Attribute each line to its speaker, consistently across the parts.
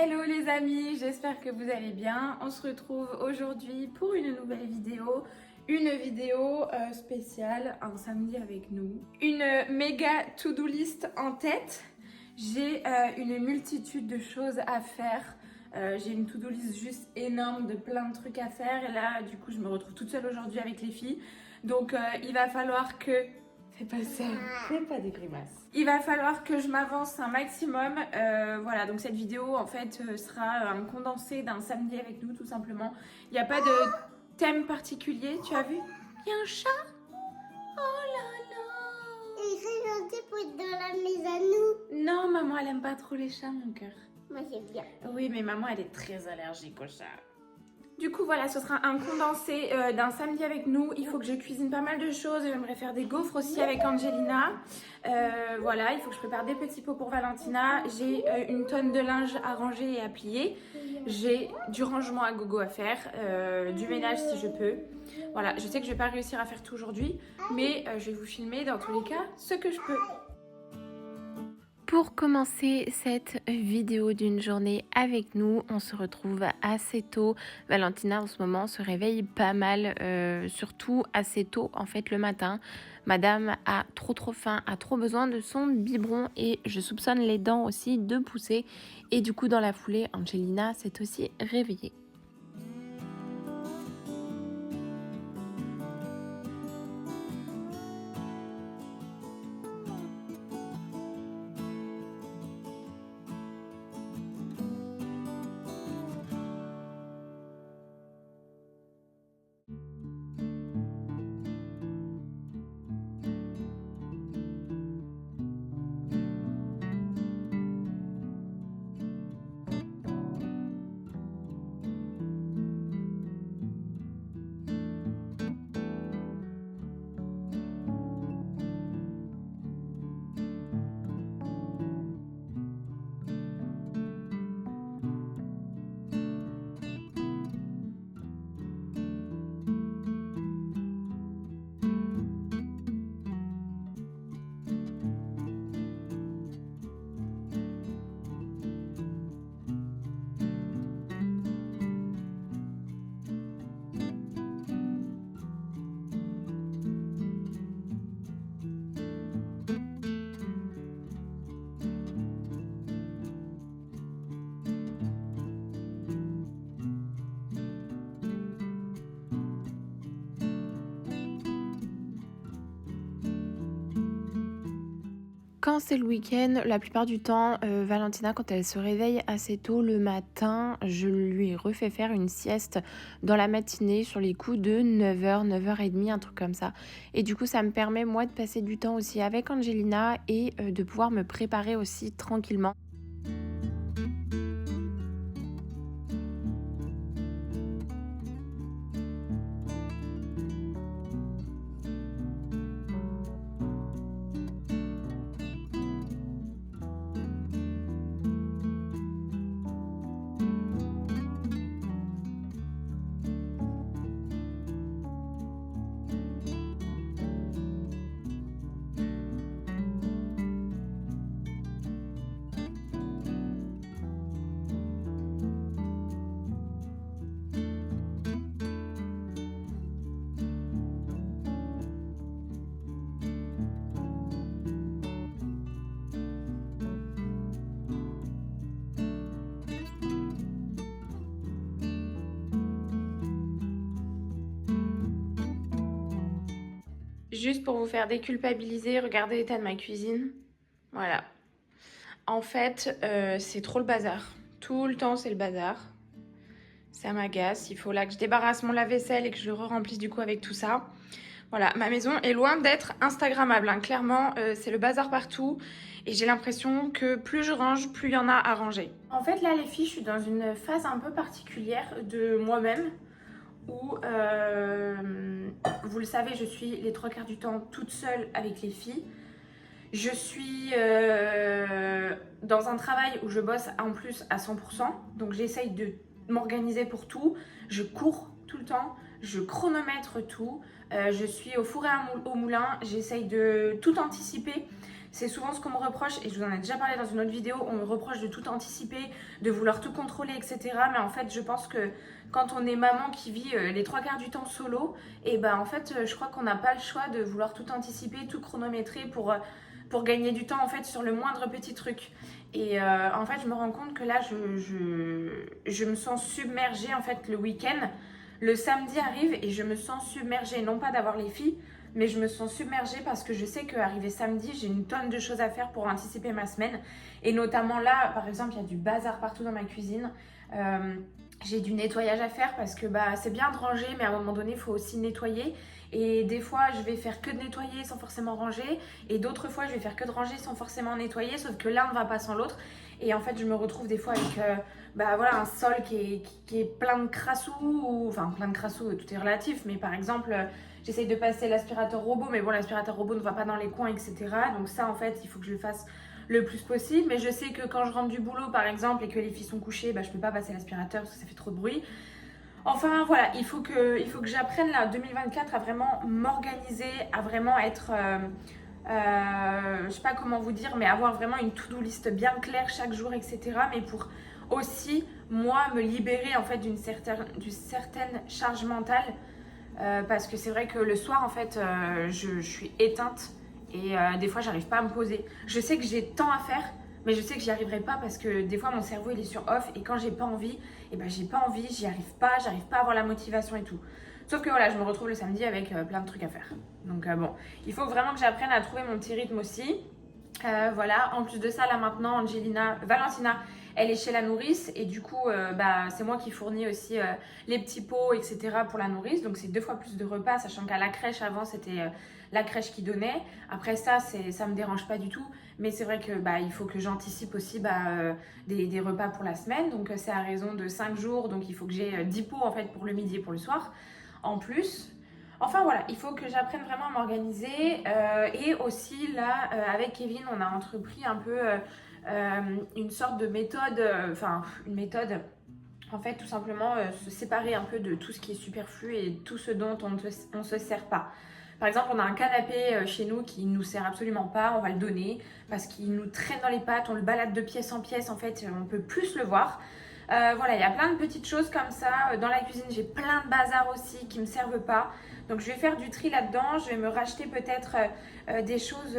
Speaker 1: Hello les amis, j'espère que vous allez bien. On se retrouve aujourd'hui pour une nouvelle vidéo. Une vidéo spéciale, un samedi avec nous. Une méga to-do list en tête. J'ai une multitude de choses à faire. J'ai une to-do list juste énorme de plein de trucs à faire. Et là, du coup, je me retrouve toute seule aujourd'hui avec les filles. Donc, il va falloir que... Fais pas ça, fais pas des grimaces. Il va falloir que je m'avance un maximum. Voilà, donc cette vidéo en fait sera un condensé d'un samedi avec nous tout simplement. Il n'y a pas de thème particulier, tu as vu? Il y a un chat? Oh là là!
Speaker 2: Il est gentil pour être dans la maison à nous.
Speaker 1: Non, maman elle aime pas trop les chats mon cœur.
Speaker 2: Moi j'aime bien.
Speaker 1: Oui, mais maman elle est très allergique aux chats. Du coup voilà, ce sera un condensé d'un samedi avec nous. Il faut que je cuisine pas mal de choses. J'aimerais faire des gaufres aussi avec Angelina. Voilà, il faut que je prépare des petits pots pour Valentina. J'ai une tonne de linge à ranger et à plier. J'ai du rangement à gogo à faire, du ménage si je peux. Voilà, je sais que je vais pas réussir à faire tout aujourd'hui, mais je vais vous filmer dans tous les cas ce que je peux. Pour commencer cette vidéo d'une journée avec nous, on se retrouve assez tôt. Valentina en ce moment se réveille pas mal, surtout assez tôt en fait le matin. Madame a trop faim, a trop besoin de son biberon et je soupçonne les dents aussi de pousser. Et du coup dans la foulée, Angelina s'est aussi réveillée. Quand c'est le week-end, la plupart du temps, Valentina, quand elle se réveille assez tôt le matin, je lui refais faire une sieste dans la matinée sur les coups de 9h, 9h30, un truc comme ça. Et du coup, ça me permet, moi, de passer du temps aussi avec Angelina et de pouvoir me préparer aussi tranquillement. Juste pour vous faire déculpabiliser, regardez l'état de ma cuisine. Voilà. En fait, c'est trop le bazar. Tout le temps, c'est le bazar. Ça m'agace. Il faut là que je débarrasse mon lave-vaisselle et que je le remplisse du coup avec tout ça. Voilà, ma maison est loin d'être instagrammable. Hein. Clairement, c'est le bazar partout. Et j'ai l'impression que plus je range, plus il y en a à ranger. En fait, là, les filles, je suis dans une phase un peu particulière de moi-même. Où, vous le savez, je suis les 3/4 du temps toute seule avec les filles. Je suis dans un travail où je bosse en plus à 100%, donc j'essaye de m'organiser pour tout. Je cours tout le temps, je chronomètre tout, je suis au four et au moulin, j'essaye de tout anticiper. c'est souvent ce qu'on me reproche, et je vous en ai déjà parlé dans une autre vidéo, on me reproche de tout anticiper, de vouloir tout contrôler, etc. Mais en fait, je pense que quand on est maman qui vit les 3 quarts du temps solo, et ben en fait, je crois qu'on n'a pas le choix de vouloir tout anticiper, tout chronométrer pour gagner du temps en fait sur le moindre petit truc. Et en fait, je me rends compte que là, je me sens submergée en fait le week-end. Le samedi arrive et je me sens submergée, non pas d'avoir les filles, mais je me sens submergée parce que je sais qu'arrivé samedi, j'ai une tonne de choses à faire pour anticiper ma semaine. Et notamment là, par exemple, il y a du bazar partout dans ma cuisine. J'ai du nettoyage à faire parce que c'est bien de ranger, mais à un moment donné, il faut aussi nettoyer. Et des fois, je vais faire que de nettoyer sans forcément ranger. Et d'autres fois, je vais faire que de ranger sans forcément nettoyer. Sauf que l'un ne va pas sans l'autre. Et en fait, je me retrouve des fois avec voilà, un sol qui est plein de crassous. Enfin, plein de crassous, tout est relatif. Mais par exemple, j'essaye de passer l'aspirateur robot. Mais bon, l'aspirateur robot ne va pas dans les coins, etc. Donc ça, en fait, il faut que je le fasse le plus possible. Mais je sais que quand je rentre du boulot, par exemple, et que les filles sont couchées, je ne peux pas passer l'aspirateur parce que ça fait trop de bruit. Enfin voilà, il faut que j'apprenne là 2024 à vraiment m'organiser, à vraiment être, je sais pas comment vous dire, mais avoir vraiment une to-do list bien claire chaque jour, etc. Mais pour aussi moi me libérer en fait d'une certaine charge mentale, parce que c'est vrai que le soir en fait je suis éteinte et des fois j'arrive pas à me poser. Je sais que j'ai tant à faire. Mais je sais que j'y arriverai pas parce que des fois mon cerveau il est sur off et quand j'ai pas envie, j'ai pas envie, j'arrive pas à avoir la motivation et tout. Sauf que voilà, je me retrouve le samedi avec plein de trucs à faire. Donc bon, il faut vraiment que j'apprenne à trouver mon petit rythme aussi. Voilà, en plus de ça, là maintenant, Valentina, elle est chez la nourrice et du coup, c'est moi qui fournis aussi les petits pots, etc. pour la nourrice. Donc c'est 2 fois plus de repas, sachant qu'à la crèche, avant, c'était la crèche qui donnait. Après ça me dérange pas du tout. Mais c'est vrai que il faut que j'anticipe aussi des repas pour la semaine. Donc c'est à raison de 5 jours. Donc il faut que j'ai 10 pots en fait pour le midi et pour le soir. En plus. Enfin voilà, il faut que j'apprenne vraiment à m'organiser. Et aussi là, avec Kevin, on a entrepris un peu une sorte de méthode. Une méthode. En fait, tout simplement se séparer un peu de tout ce qui est superflu et tout ce dont on ne se sert pas. Par exemple, on a un canapé chez nous qui ne nous sert absolument pas, on va le donner parce qu'il nous traîne dans les pattes, on le balade de pièce en pièce, en fait, on ne peut plus le voir. Voilà, il y a plein de petites choses comme ça. Dans la cuisine, j'ai plein de bazar aussi qui ne me servent pas. Donc, je vais faire du tri là-dedans. Je vais me racheter peut-être des choses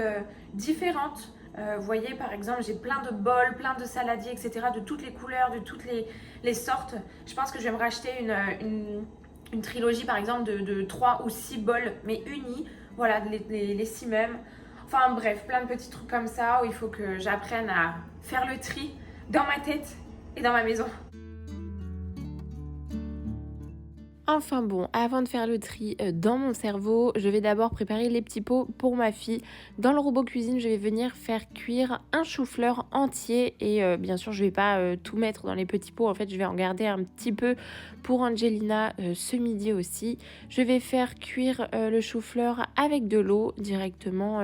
Speaker 1: différentes. Vous voyez, par exemple, j'ai plein de bols, plein de saladiers, etc. de toutes les couleurs, de toutes les sortes. Je pense que je vais me racheter une trilogie par exemple de 3 ou 6 bols mais unis, voilà, les 6 mêmes. Enfin bref, plein de petits trucs comme ça où il faut que j'apprenne à faire le tri dans ma tête et dans ma maison. Enfin bon, avant de faire le tri dans mon cerveau, je vais d'abord préparer les petits pots pour ma fille. Dans le robot cuisine, je vais venir faire cuire un chou-fleur entier et bien sûr, je vais pas tout mettre dans les petits pots. En fait, je vais en garder un petit peu pour Angelina ce midi aussi. Je vais faire cuire le chou-fleur avec de l'eau directement,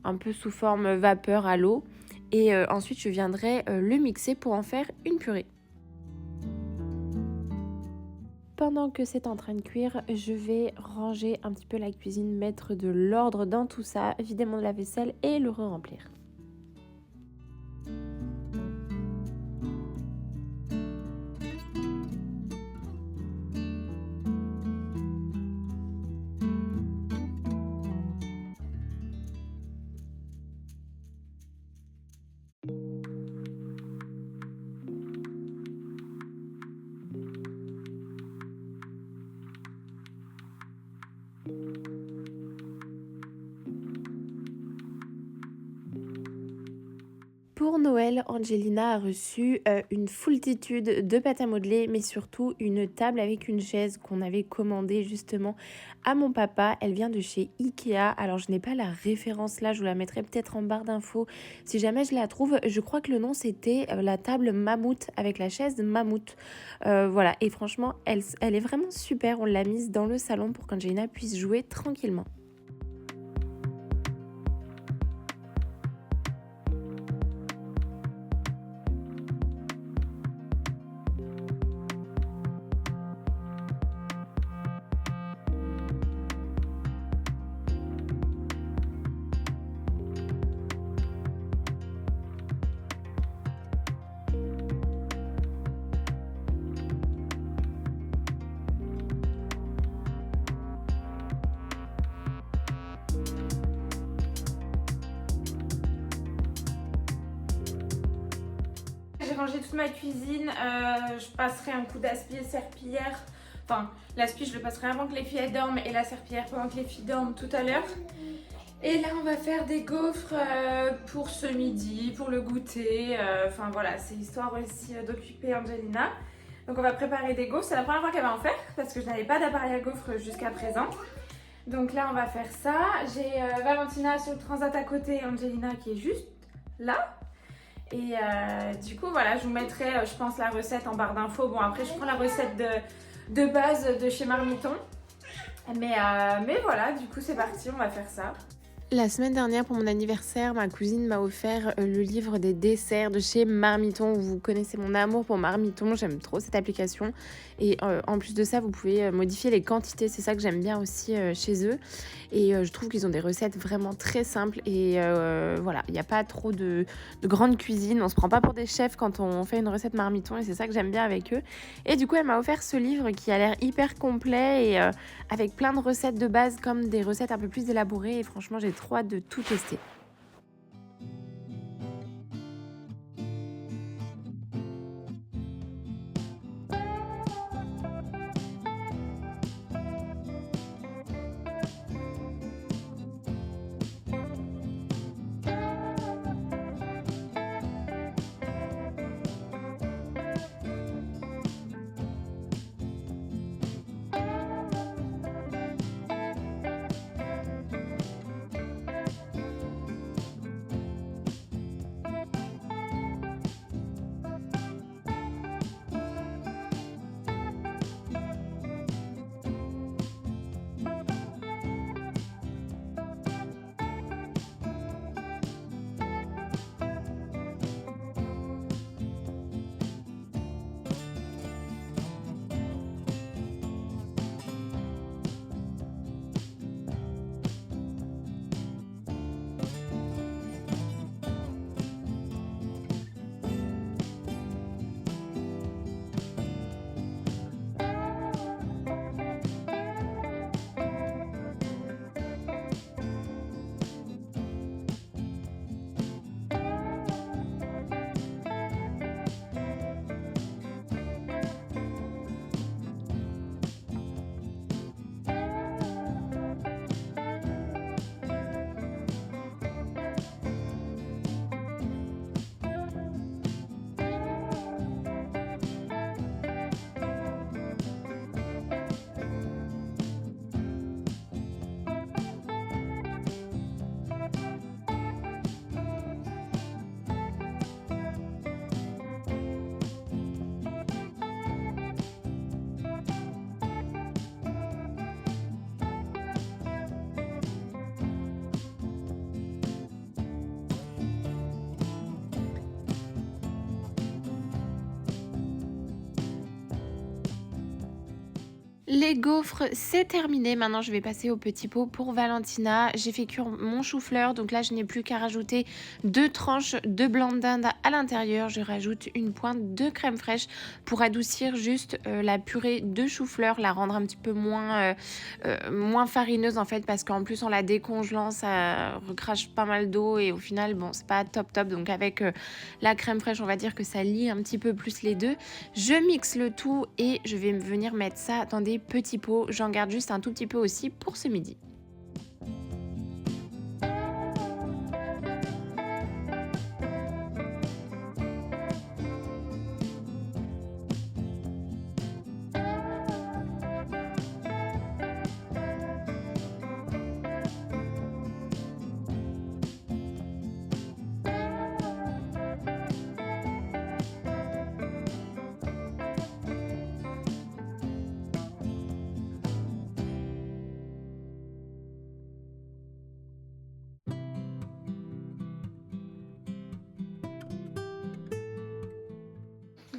Speaker 1: un peu sous forme vapeur à l'eau. Et ensuite, je viendrai le mixer pour en faire une purée. Pendant que c'est en train de cuire, je vais ranger un petit peu la cuisine, mettre de l'ordre dans tout ça, vider mon lave-vaisselle et le re-remplir. Pour Noël, Angelina a reçu une foultitude de pâte à modeler, mais surtout une table avec une chaise qu'on avait commandée justement à mon papa. Elle vient de chez Ikea. Alors, je n'ai pas la référence là, je vous la mettrai peut-être en barre d'infos si jamais je la trouve. Je crois que le nom, c'était la table Mammouth avec la chaise Mammouth. Voilà, et franchement, elle est vraiment super. On l'a mise dans le salon pour qu'Angelina puisse jouer tranquillement. j'ai rangé toute ma cuisine. Je passerai un coup d'aspi et serpillière. Enfin, l'aspi, je le passerai avant que les filles dorment et la serpillière pendant que les filles dorment tout à l'heure. Et là, on va faire des gaufres pour ce midi, pour le goûter. Enfin voilà, c'est histoire aussi d'occuper Angelina. Donc on va préparer des gaufres. C'est la première fois qu'elle va en faire parce que je n'avais pas d'appareil à gaufres jusqu'à présent. Donc là, on va faire ça. J'ai Valentina sur le transat à côté et Angelina qui est juste là. Et du coup, voilà, je vous mettrai, je pense, la recette en barre d'infos. Bon, après, je prends la recette de base de chez Marmiton. Mais voilà, du coup, c'est parti, on va faire ça. La semaine dernière, pour mon anniversaire, ma cousine m'a offert le livre des desserts de chez Marmiton. Vous connaissez mon amour pour Marmiton, j'aime trop cette application. Et en plus de ça, vous pouvez modifier les quantités, c'est ça que j'aime bien aussi chez eux. Et je trouve qu'ils ont des recettes vraiment très simples. Et voilà, il n'y a pas trop de grande cuisine. On se prend pas pour des chefs quand on fait une recette Marmiton. Et c'est ça que j'aime bien avec eux. Et du coup, elle m'a offert ce livre qui a l'air hyper complet et avec plein de recettes de base comme des recettes un peu plus élaborées. Et franchement, j'ai trop hâte de tout tester. Les gaufres, c'est terminé. Maintenant, je vais passer au petit pot pour Valentina. J'ai fait cuire mon chou-fleur. Donc là, je n'ai plus qu'à rajouter 2 tranches de blanc de dinde à l'intérieur. Je rajoute une pointe de crème fraîche pour adoucir juste la purée de chou-fleur, la rendre un petit peu moins farineuse en fait. Parce qu'en plus, en la décongelant, ça recrache pas mal d'eau. Et au final, bon, c'est pas top. Donc avec la crème fraîche, on va dire que ça lie un petit peu plus les deux. Je mixe le tout et je vais venir mettre ça dans des petits pots. J'en garde juste un tout petit peu aussi pour ce midi.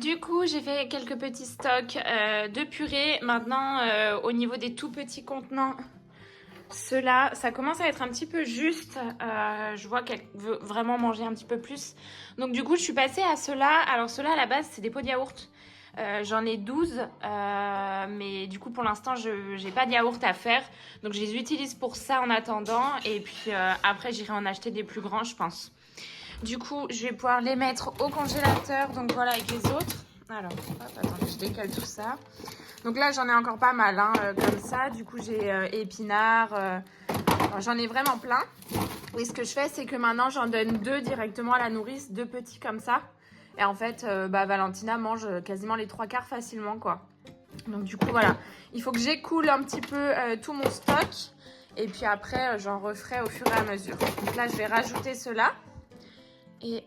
Speaker 1: Du coup, j'ai fait quelques petits stocks de purée. Maintenant, au niveau des tout petits contenants, ceux-là, ça commence à être un petit peu juste. Je vois qu'elle veut vraiment manger un petit peu plus. Donc du coup, je suis passée à ceux-là. Alors ceux-là, à la base, c'est des pots de yaourt. J'en ai 12, mais du coup, pour l'instant, je n'ai pas de yaourt à faire. Donc je les utilise pour ça en attendant. Et puis après, j'irai en acheter des plus grands, je pense. Du coup, je vais pouvoir les mettre au congélateur. Donc voilà, avec les autres. Alors, hop, attendez, je décale tout ça. Donc là, j'en ai encore pas mal, hein, comme ça. Du coup, j'ai épinards. J'en ai vraiment plein. Et ce que je fais, c'est que maintenant, j'en donne 2 directement à la nourrice, 2 petits comme ça. Et en fait, Valentina mange quasiment les 3/4 facilement, quoi. Donc du coup, voilà. Il faut que j'écoule un petit peu tout mon stock. Et puis après, j'en referai au fur et à mesure. Donc là, je vais rajouter cela. Et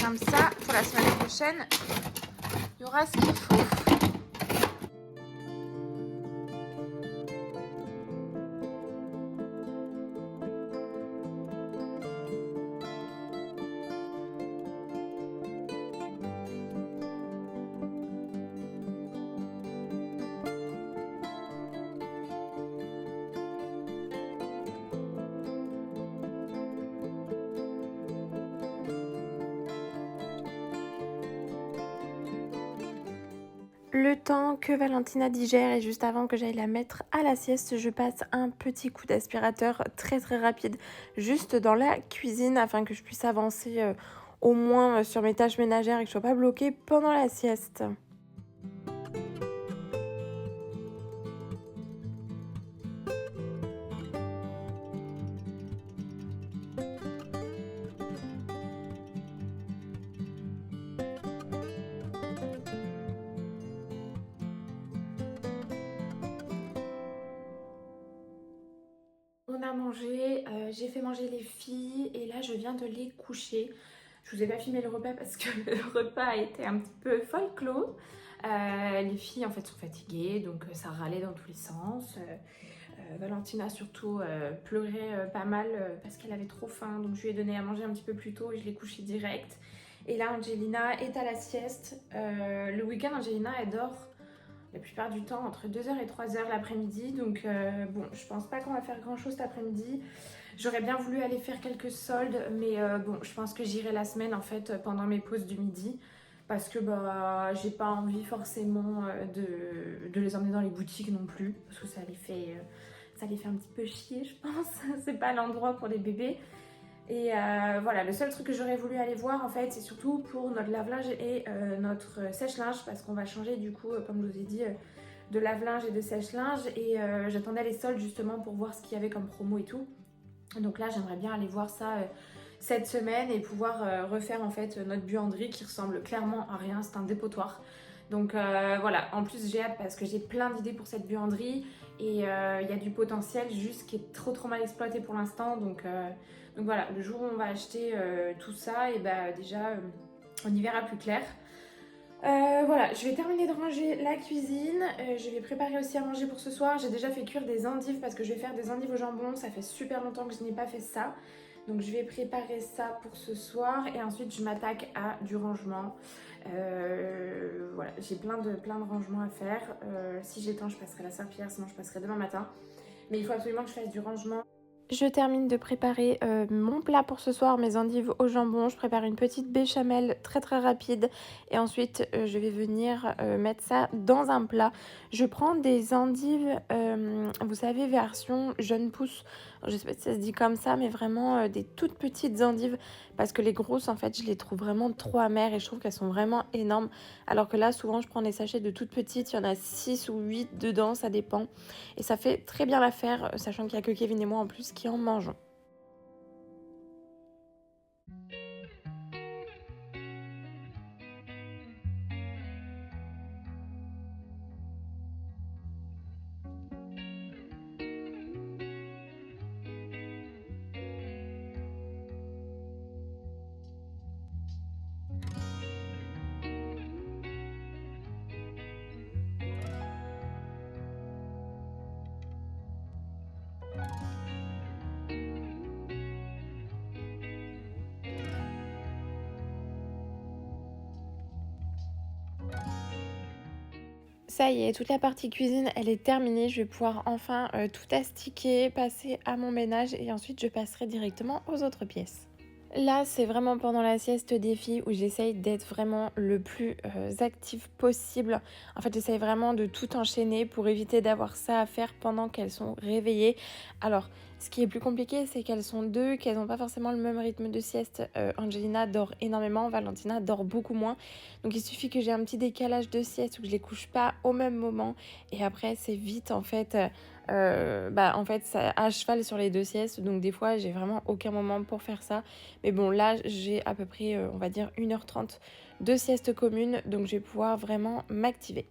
Speaker 1: comme ça, pour la semaine prochaine, il y aura ce qu'il faut. Le temps que Valentina digère et juste avant que j'aille la mettre à la sieste, je passe un petit coup d'aspirateur très rapide juste dans la cuisine afin que je puisse avancer au moins sur mes tâches ménagères et que je ne sois pas bloquée pendant la sieste. On a mangé, j'ai fait manger les filles et là je viens de les coucher. Je vous ai pas filmé le repas parce que le repas a été un petit peu folklore. Les filles en fait sont fatiguées donc ça râlait dans tous les sens. Valentina surtout pleurait pas mal parce qu'elle avait trop faim donc je lui ai donné à manger un petit peu plus tôt et je l'ai couchée direct. Et là Angelina est à la sieste. Le week-end Angelina elle dort la plupart du temps entre 2h et 3h l'après-midi. Donc bon, je pense pas qu'on va faire grand chose cet après-midi. J'aurais bien voulu aller faire quelques soldes, mais bon, je pense que j'irai la semaine en fait pendant mes pauses du midi. Parce que bah, j'ai pas envie forcément de les emmener dans les boutiques non plus. Parce que ça les fait un petit peu chier, je pense. C'est pas l'endroit pour les bébés. Et voilà, le seul truc que j'aurais voulu aller voir en fait, c'est surtout pour notre lave-linge et notre sèche-linge parce qu'on va changer du coup, comme je vous ai dit, de lave-linge et de sèche-linge. Et j'attendais les soldes justement pour voir ce qu'il y avait comme promo et tout. Donc là, j'aimerais bien aller voir ça cette semaine et pouvoir refaire en fait notre buanderie qui ressemble clairement à rien, c'est un dépotoir. Donc voilà, en plus j'ai hâte parce que j'ai plein d'idées pour cette buanderie et il y a du potentiel juste qui est trop mal exploité pour l'instant. Donc voilà, le jour où on va acheter tout ça, et bah déjà on y verra plus clair. Voilà, je vais terminer de ranger la cuisine. Je vais préparer aussi à manger pour ce soir. J'ai déjà fait cuire des endives parce que je vais faire des endives au jambon. Ça fait super longtemps que je n'ai pas fait ça. Donc je vais préparer ça pour ce soir et ensuite je m'attaque à du rangement. Voilà, j'ai plein de rangements à faire. Si j'ai temps, je passerai la serpillière, sinon je passerai demain matin. Mais il faut absolument que je fasse du rangement. Je termine de préparer mon plat pour ce soir, mes endives au jambon. Je prépare une petite béchamel très rapide et ensuite je vais venir mettre ça dans un plat. Je prends des endives, vous savez, version jeune pousse. Je sais pas si ça se dit comme ça, mais vraiment des toutes petites endives parce que les grosses en fait je les trouve vraiment trop amères et je trouve qu'elles sont vraiment énormes. Alors que là souvent je prends des sachets de toutes petites, il y en a 6 ou 8 dedans, ça dépend. Et ça fait très bien l'affaire, sachant qu'il n'y a que Kevin et moi en plus qui en mangeons. Ça y est, toute la partie cuisine, elle est terminée. Je vais pouvoir enfin tout astiquer, passer à mon ménage et ensuite je passerai directement aux autres pièces. Là, c'est vraiment pendant la sieste des filles où j'essaye d'être vraiment le plus active possible. En fait, j'essaye vraiment de tout enchaîner pour éviter d'avoir ça à faire pendant qu'elles sont réveillées. Alors, ce qui est plus compliqué, c'est qu'elles sont deux, qu'elles n'ont pas forcément le même rythme de sieste. Angelina dort énormément, Valentina dort beaucoup moins. Donc, il suffit que j'ai un petit décalage de sieste où je les couche pas au même moment. Et après, c'est vite, en fait... en fait, ça à cheval sur les deux siestes, donc des fois, j'ai vraiment aucun moment pour faire ça. Mais bon, là, j'ai à peu près, on va dire, 1h30 de sieste commune, donc je vais pouvoir vraiment m'activer.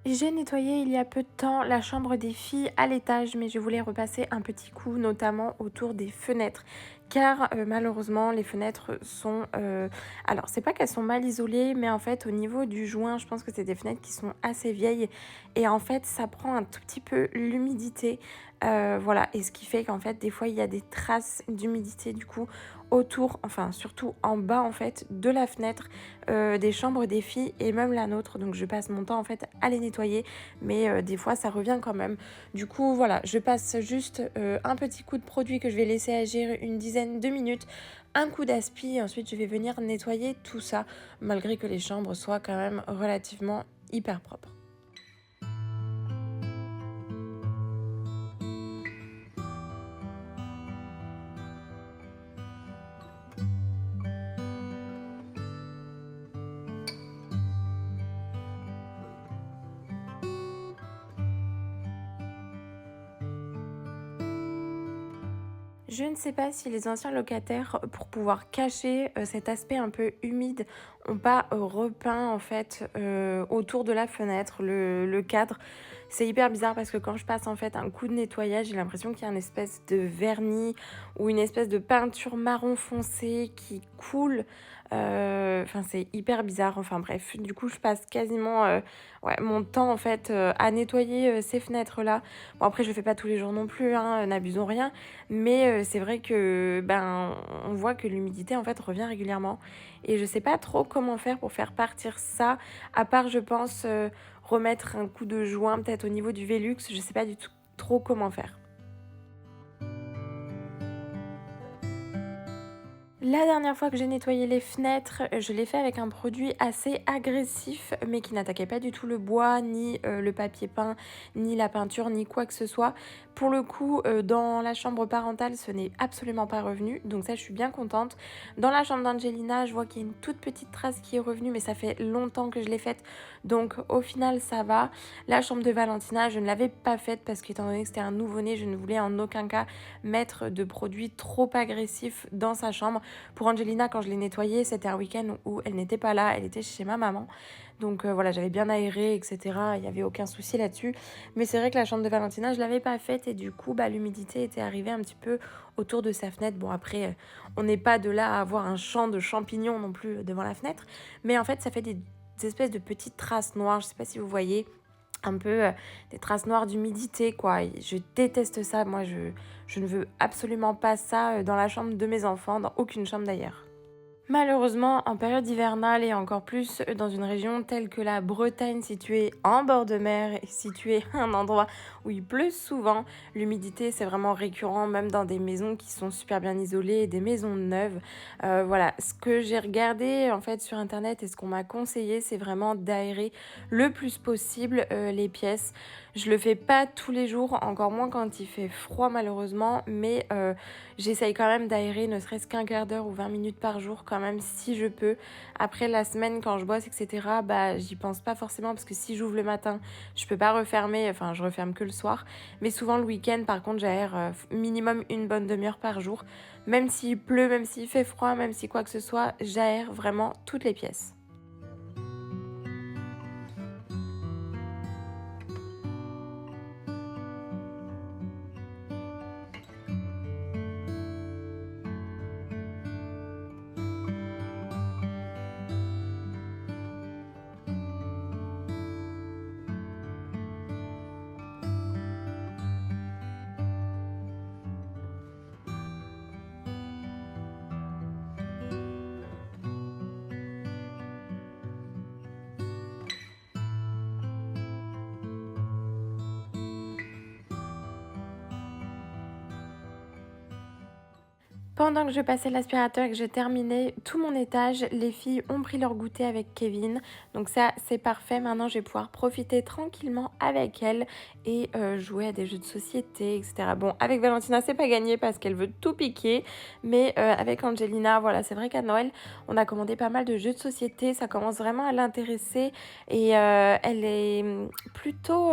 Speaker 1: J'ai nettoyé il y a peu de temps la chambre des filles à l'étage, mais je voulais repasser un petit coup, notamment autour des fenêtres. Car malheureusement, les fenêtres sont... Alors, c'est pas qu'elles sont mal isolées, mais en fait, au niveau du joint, je pense que c'est des fenêtres qui sont assez vieilles. Et en fait, ça prend un tout petit peu l'humidité. Voilà, et ce qui fait qu'en fait, des fois, il y a des traces d'humidité, du coup, autour, enfin, surtout en bas, en fait, de la fenêtre des chambres des filles et même la nôtre. Donc, je passe mon temps, en fait, à les nettoyer. Mais des fois, ça revient quand même. Du coup, voilà, je passe juste un petit coup de produit que je vais laisser agir une dizaine de minutes, un coup d'aspi, et ensuite je vais venir nettoyer tout ça, malgré que les chambres soient quand même relativement hyper propres. Je ne sais pas si les anciens locataires, pour pouvoir cacher cet aspect un peu humide, ont pas repeint en fait autour de la fenêtre, le cadre. C'est hyper bizarre parce que quand je passe en fait un coup de nettoyage, j'ai l'impression qu'il y a une espèce de vernis ou une espèce de peinture marron foncé qui coule. Enfin, c'est hyper bizarre. Enfin bref, du coup, je passe quasiment ouais, mon temps en fait à nettoyer ces fenêtres-là. Bon, après, je le fais pas tous les jours non plus, hein, n'abusons rien. Mais c'est vrai que ben on voit que l'humidité en fait revient régulièrement et je sais pas trop comment faire pour faire partir ça, à part je pense remettre un coup de joint peut-être au niveau du Velux, je sais pas du tout trop comment faire. La dernière fois que j'ai nettoyé les fenêtres, je l'ai fait avec un produit assez agressif, mais qui n'attaquait pas du tout le bois, ni le papier peint, ni la peinture, ni quoi que ce soit. Pour le coup, dans la chambre parentale, ce n'est absolument pas revenu, donc ça, je suis bien contente. Dans la chambre d'Angelina, je vois qu'il y a une toute petite trace qui est revenue, mais ça fait longtemps que je l'ai faite, donc au final, ça va. La chambre de Valentina, je ne l'avais pas faite parce qu'étant donné que c'était un nouveau-né, je ne voulais en aucun cas mettre de produits trop agressifs dans sa chambre. Pour Angelina, quand je l'ai nettoyée, c'était un week-end où elle n'était pas là, elle était chez ma maman. Donc voilà, j'avais bien aéré, etc. Il n'y avait aucun souci là-dessus. Mais c'est vrai que la chambre de Valentina, je ne l'avais pas faite et du coup, l'humidité était arrivée un petit peu autour de sa fenêtre. Bon, après, on n'est pas de là à avoir un champ de champignons non plus devant la fenêtre. Mais en fait, ça fait des espèces de petites traces noires. Je ne sais pas si vous voyez un peu des traces noires d'humidité, quoi. Et je déteste ça. Moi, je ne veux absolument pas ça dans la chambre de mes enfants, dans aucune chambre d'ailleurs. Malheureusement, en période hivernale et encore plus dans une région telle que la Bretagne située en bord de mer et située à un endroit où il pleut souvent, l'humidité c'est vraiment récurrent même dans des maisons qui sont super bien isolées, des maisons neuves. Voilà, ce que j'ai regardé en fait sur internet et ce qu'on m'a conseillé c'est vraiment d'aérer le plus possible les pièces. Je le fais pas tous les jours, encore moins quand il fait froid malheureusement, mais j'essaye quand même d'aérer ne serait-ce qu'un quart d'heure ou 20 minutes par jour quand même si je peux. Après la semaine quand je bosse etc, j'y pense pas forcément parce que si j'ouvre le matin je peux pas refermer, enfin je referme que le soir. Mais souvent le week-end par contre j'aère minimum une bonne demi-heure par jour. Même s'il pleut, même s'il fait froid, même si quoi que ce soit, j'aère vraiment toutes les pièces. Pendant que je passais l'aspirateur et que j'ai terminé tout mon étage, les filles ont pris leur goûter avec Kevin. Donc ça, c'est parfait. Maintenant, je vais pouvoir profiter tranquillement avec elles et jouer à des jeux de société, etc. Bon, avec Valentina, c'est pas gagné parce qu'elle veut tout piquer. Mais avec Angelina, voilà, c'est vrai qu'à Noël, on a commandé pas mal de jeux de société. Ça commence vraiment à l'intéresser. Et elle est plutôt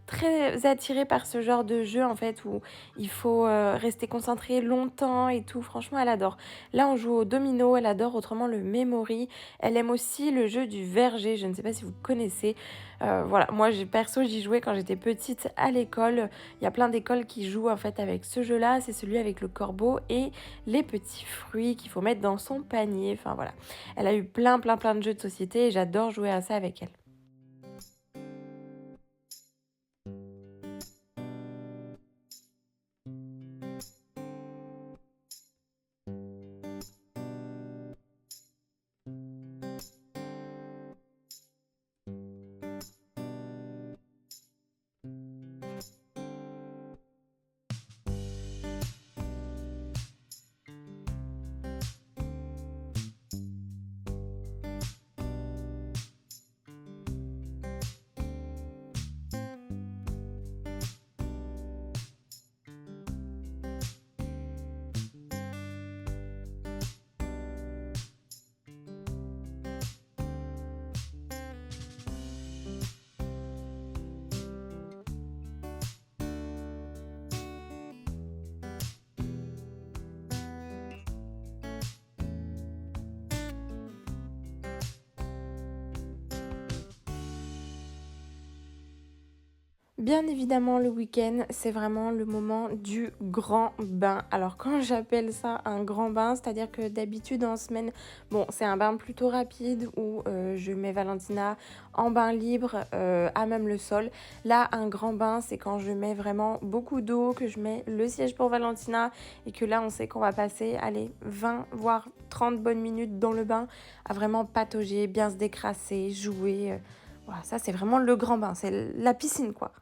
Speaker 1: très attirée par ce genre de jeu, en fait, où il faut rester concentré longtemps et tout. Franchement, elle adore. Là, on joue au domino. Elle adore autrement le memory. Elle aime aussi le jeu du verger. Je ne sais pas si vous connaissez. Voilà, moi, perso, j'y jouais quand j'étais petite à l'école. Il y a plein d'écoles qui jouent en fait avec ce jeu-là. C'est celui avec le corbeau et les petits fruits qu'il faut mettre dans son panier. Enfin, voilà. Elle a eu plein de jeux de société et j'adore jouer à ça avec elle. Bien évidemment, le week-end, c'est vraiment le moment du grand bain. Alors, quand j'appelle ça un grand bain, c'est-à-dire que d'habitude en semaine, bon, c'est un bain plutôt rapide où je mets Valentina en bain libre, à même le sol. Là, un grand bain, c'est quand je mets vraiment beaucoup d'eau, que je mets le siège pour Valentina et que là, on sait qu'on va passer, allez, 20 voire 30 bonnes minutes dans le bain à vraiment patauger, bien se décrasser, jouer. Voilà, ça, c'est vraiment le grand bain, c'est la piscine, quoi.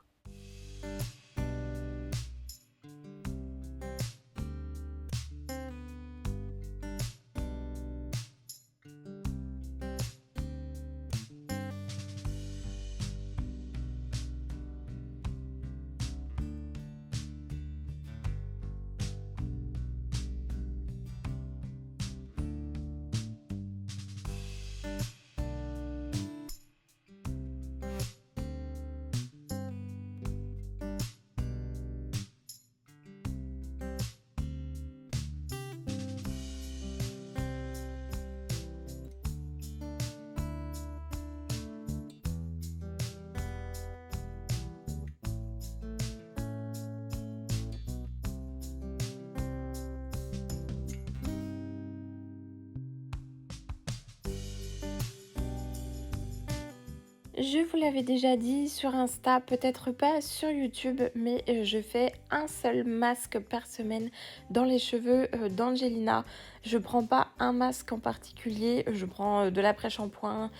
Speaker 1: Je vous l'avais déjà dit sur Insta, peut-être pas sur YouTube, mais je fais un seul masque par semaine dans les cheveux d'Angelina. Je prends pas un masque en particulier, je prends de l'après-shampoing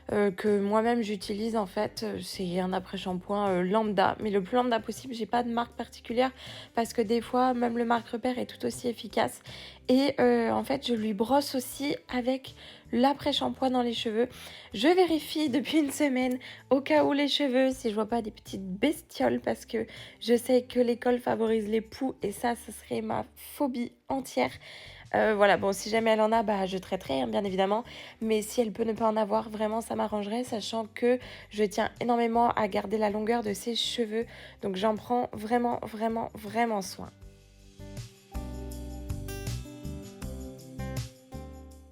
Speaker 1: que moi-même j'utilise en fait. C'est un après-shampoing lambda, mais le plus lambda possible. J'ai pas de marque particulière parce que des fois, même le marque repère est tout aussi efficace. Et en fait, je lui brosse aussi avec l'après-shampoing dans les cheveux. Je vérifie depuis une semaine au cas où les cheveux, si je vois pas des petites bestioles, parce que je sais que l'école favorise les poux et ça, ce serait ma phobie entière. Voilà, bon, si jamais elle en a, bah, je traiterai, hein, bien évidemment. Mais si elle peut ne pas en avoir, vraiment, ça m'arrangerait, sachant que je tiens énormément à garder la longueur de ses cheveux. Donc, j'en prends vraiment, vraiment, vraiment soin.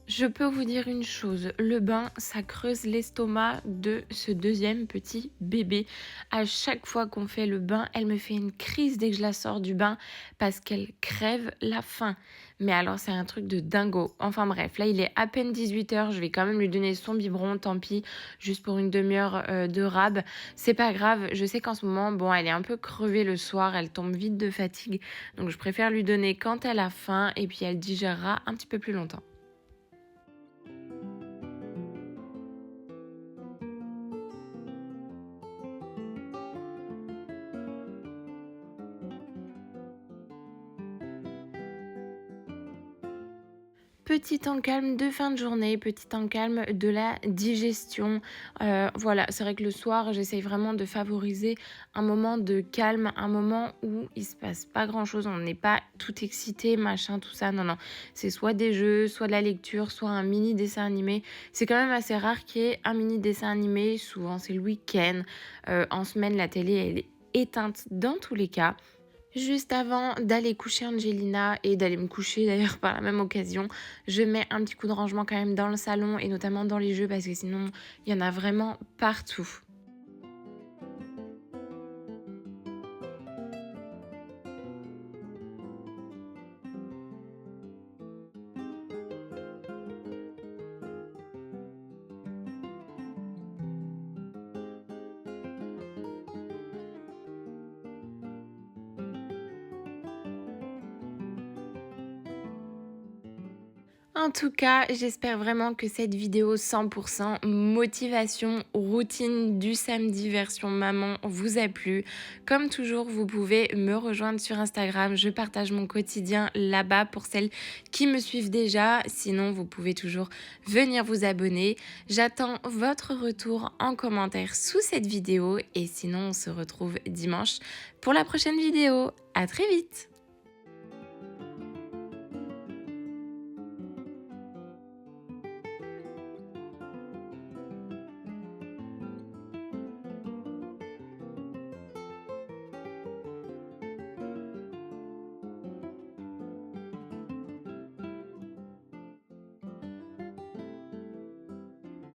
Speaker 1: Je peux vous dire une chose, le bain, ça creuse l'estomac de ce deuxième petit bébé. À chaque fois qu'on fait le bain, elle me fait une crise dès que je la sors du bain parce qu'elle crève la faim. Mais alors, c'est un truc de dingo. Enfin bref, là, il est à peine 18h. Je vais quand même lui donner son biberon, tant pis, juste pour une demi-heure de rab. C'est pas grave. Je sais qu'en ce moment, bon, elle est un peu crevée le soir. Elle tombe vite de fatigue. Donc, je préfère lui donner quand elle a faim et puis elle digérera un petit peu plus longtemps. Petit temps calme de fin de journée, petit temps calme de la digestion. Voilà, c'est vrai que le soir, j'essaye vraiment de favoriser un moment de calme, un moment où il se passe pas grand-chose, on n'est pas tout excité, machin, tout ça. Non, non, c'est soit des jeux, soit de la lecture, soit un mini dessin animé. C'est quand même assez rare qu'il y ait un mini dessin animé, souvent c'est le week-end. En semaine, la télé, elle est éteinte dans tous les cas. Juste avant d'aller coucher Angelina et d'aller me coucher d'ailleurs par la même occasion, je mets un petit coup de rangement quand même dans le salon et notamment dans les jeux parce que sinon il y en a vraiment partout. En tout cas, j'espère vraiment que cette vidéo 100% motivation, routine du samedi version maman vous a plu. Comme toujours, vous pouvez me rejoindre sur Instagram. Je partage mon quotidien là-bas pour celles qui me suivent déjà. Sinon, vous pouvez toujours venir vous abonner. J'attends votre retour en commentaire sous cette vidéo. Et sinon, on se retrouve dimanche pour la prochaine vidéo. À très vite!